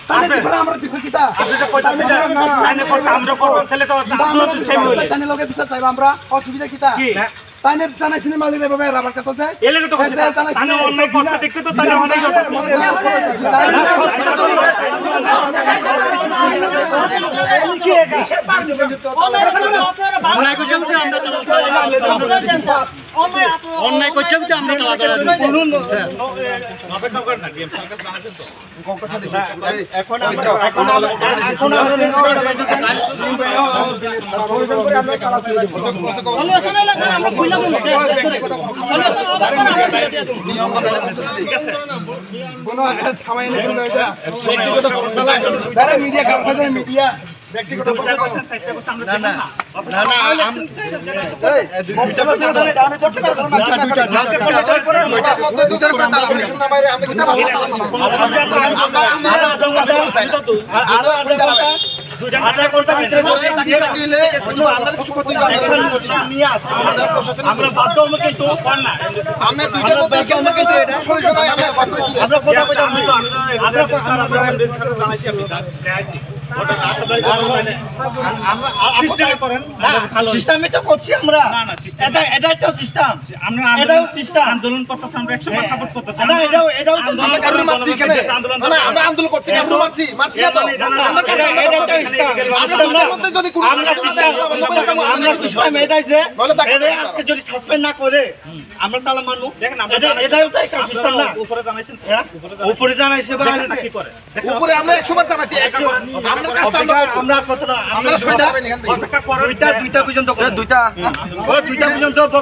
তাহলে কি আমরা দিছি কিটা আপনি তো কইতা তাইনে করতে আমরা করব তাহলে তো আসলে তো সেই হইলো তাইনে লগে বিচার চাইব আমরা অসুবিধা কিটা কি তাইনে জানাইছিনি মালিক এভাবে রাবার কাছে যায় এলে তো কইছে তাইনে অন্যায় করতে দেখতে তো তাইনে অনেক অন্যায় করছে আমরা অন্যায় করছে আমরা বলুন অপেক্ষা করেন না ডিএম সরকার জানাছেন তো এখন আমরা মিডিয়া ব্যক্তিগত আমরা বাধ্য কিন্তু আন্দোলন করতেছি আমরা 100% সাপোর্ট করতেছি আন্দোলন করছি যদি সাসপেন্ড না করে আমরা তাহলে মানবো দেখেন এটাও তো একটা সিস্টেম না উপরে জানাইছে উপরে আমরা 100বার জানাইছি আমরা কতটা আমরা দুইটা পর্যন্ত দুইটা পর্যন্ত